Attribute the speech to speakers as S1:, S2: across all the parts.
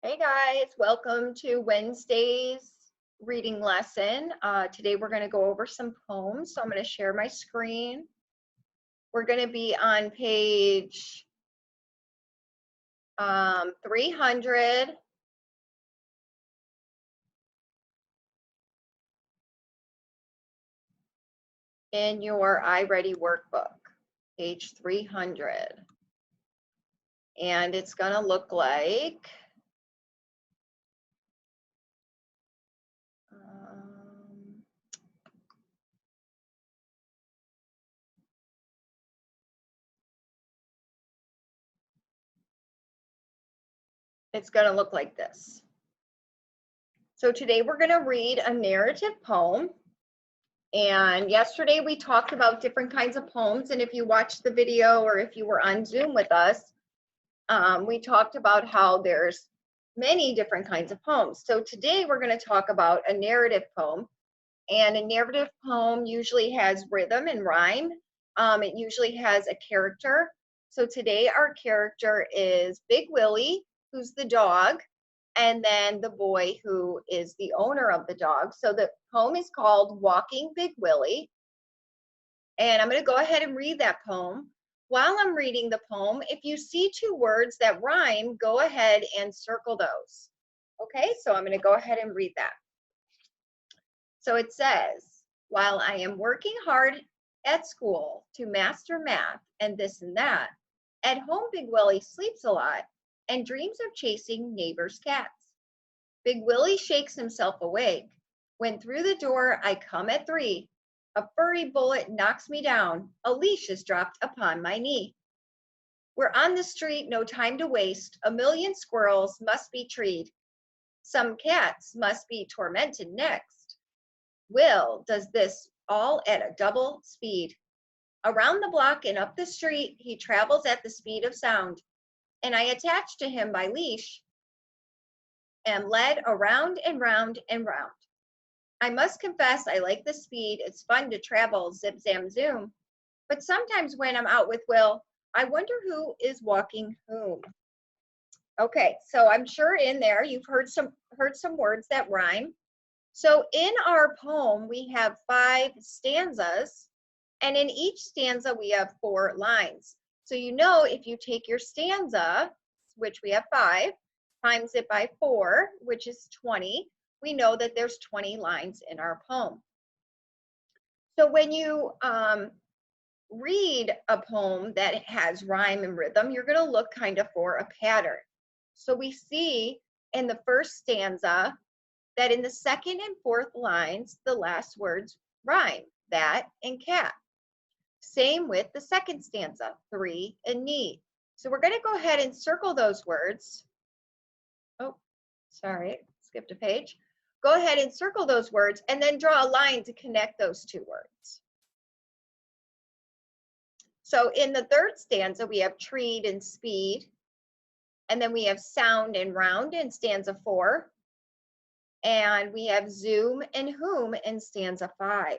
S1: Hey guys, welcome to Wednesday's reading lesson. Today we're going to go over some poems. So I'm going to share my screen. We're going to be on page 300. In your iReady workbook, page 300. And it's going to look like it's going to look like this. So today we're going to read a narrative poem. And yesterday we talked about different kinds of poems. And if you watched the video or if you were on Zoom with us, we talked about how there's many different kinds of poems. So today we're going to talk about a narrative poem. And a narrative poem usually has rhythm and rhyme. It usually has a character. So today our character is Big Willie, who's the dog, and then the boy who is the owner of the dog. So the poem is called Walking Big Willie. And I'm going to go ahead and read that poem. While I'm reading the poem, if you see two words that rhyme, go ahead and circle those. Okay, so I'm going to go ahead and read that. So it says, while I am working hard at school to master math and this and that, at home Big Willie sleeps a lot and dreams of chasing neighbors' cats. Big Willie shakes himself awake when through the door I come at 3. A furry bullet knocks me down. A leash is dropped upon my knee. We're on the street, no time to waste. A million squirrels must be treed. Some cats must be tormented next. Will does this all at a double speed. Around the block and up the street, he travels at the speed of sound. And I attach to him by leash, am led around and round and round. I must confess I like the speed. It's fun to travel zip zam zoom. But sometimes when I'm out with Will, I wonder who is walking whom. Okay, so I'm sure in there you've heard some words that rhyme. So in our poem we have 5 stanzas, and in each stanza we have 4 lines. So you know if you take your stanza, which we have 5, times it by 4, which is 20, we know that there's 20 lines in our poem. So when you read a poem that has rhyme and rhythm, you're going to look kind of for a pattern. So we see in the first stanza that in the second and fourth lines, the last words rhyme, that and cat. Same with the second stanza, 3 and knee. So we're going to go ahead and circle those words. Oh, sorry, skipped a page. Go ahead and circle those words and then draw a line to connect those 2 words. So in the third stanza, we have treed and speed. And then we have sound and round in stanza 4. And we have zoom and whom in stanza 5.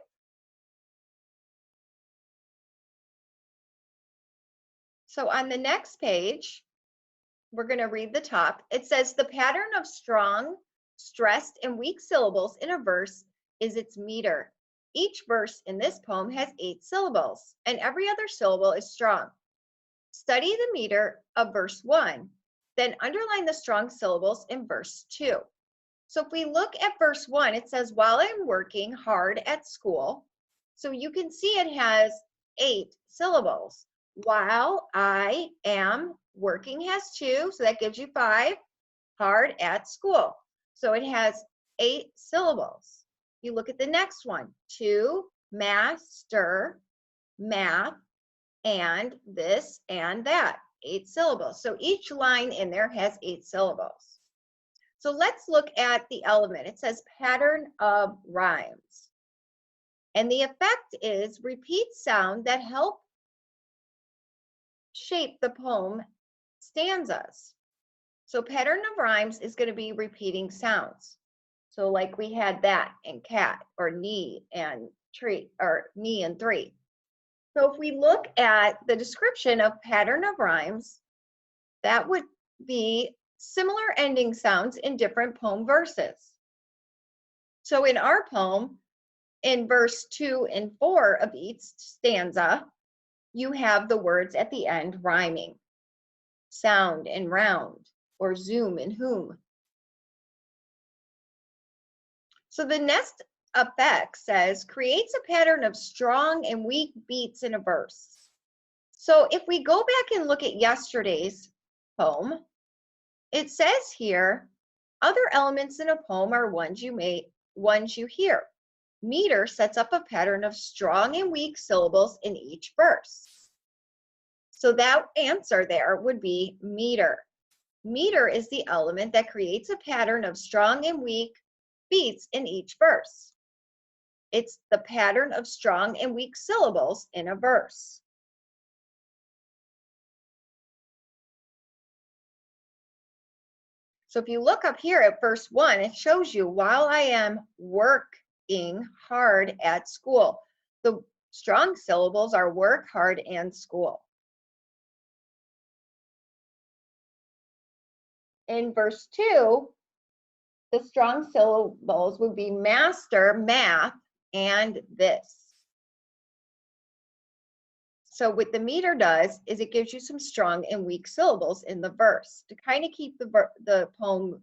S1: So on the next page, we're going to read the top. It says, the pattern of strong, stressed, and weak syllables in a verse is its meter. Each verse in this poem has 8 syllables, and every other syllable is strong. Study the meter of verse 1, then underline the strong syllables in verse 2. So if we look at verse 1, it says, while I'm working hard at school. So you can see it has 8 syllables. While I am working has 2, so that gives you 5. Hard at school. So it has 8 syllables. You look at the next one, to master math and this and that, 8 syllables. So each line in there has 8 syllables. So let's look at the element. It says pattern of rhymes. And the effect is repeat sound that help shape the poem stanzas. So pattern of rhymes is going to be repeating sounds. So like we had that and cat or knee and tree or knee and 3. So if we look at the description of pattern of rhymes, that would be similar ending sounds in different poem verses. So in our poem, in verse 2 and 4 of each stanza, you have the words at the end rhyming. Sound and round, or zoom and whom. So the next effect says, creates a pattern of strong and weak beats in a verse. So if we go back and look at yesterday's poem, it says here, other elements in a poem are ones you hear. Meter sets up a pattern of strong and weak syllables in each verse. So that answer there would be meter. Meter is the element that creates a pattern of strong and weak beats in each verse. It's the pattern of strong and weak syllables in a verse. So if you look up here at verse 1, it shows you, while I am working hard at school. The strong syllables are work hard and school. In verse 2, the strong syllables would be master, math, and this. So what the meter does is it gives you some strong and weak syllables in the verse to kind of keep the poem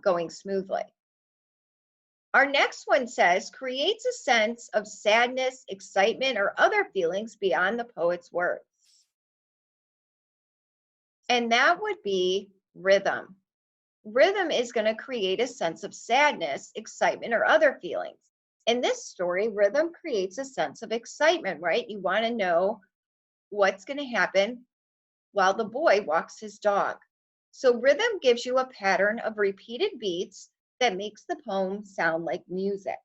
S1: going smoothly. Our next one says, creates a sense of sadness, excitement, or other feelings beyond the poet's words. And that would be rhythm. Rhythm is going to create a sense of sadness, excitement, or other feelings. In this story, rhythm creates a sense of excitement, right? You want to know what's going to happen while the boy walks his dog. So rhythm gives you a pattern of repeated beats that makes the poem sound like music.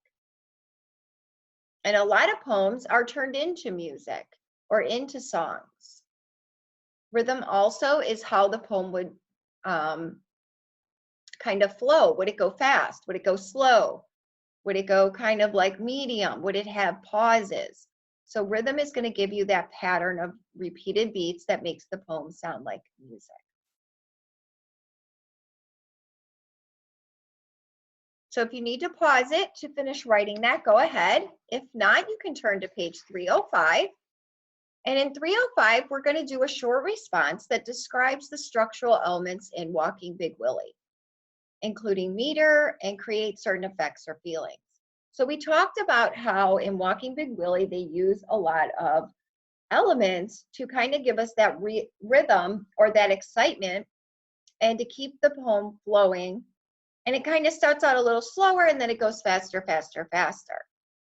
S1: And a lot of poems are turned into music or into songs. Rhythm also is how the poem would kind of flow. Would it go fast? Would it go slow? Would it go kind of like medium? Would it have pauses? So rhythm is going to give you that pattern of repeated beats that makes the poem sound like music. So if you need to pause it to finish writing that, go ahead. If not, you can turn to page 305. And in 305, we're going to do a short response that describes the structural elements in Walking Big Willie, including meter, and create certain effects or feelings. So we talked about how in Walking Big Willie, they use a lot of elements to kind of give us that rhythm or that excitement and to keep the poem flowing. And it kind of starts out a little slower and then it goes faster, faster, faster.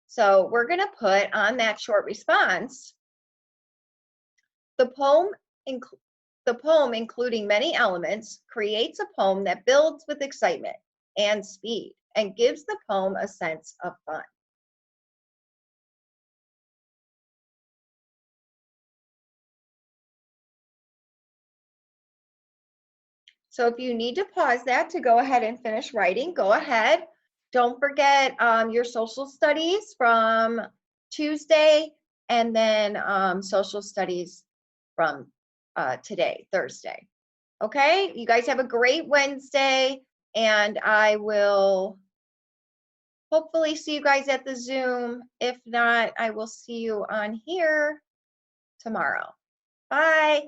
S1: So we're going to put on that short response, the poem, including many elements, creates a poem that builds with excitement and speed and gives the poem a sense of fun. So if you need to pause that to go ahead and finish writing, go ahead. Don't forget your social studies from Tuesday, and then social studies from today, Thursday. Okay, you guys have a great Wednesday, and I will hopefully see you guys at the Zoom. If not, I will see you on here tomorrow. Bye.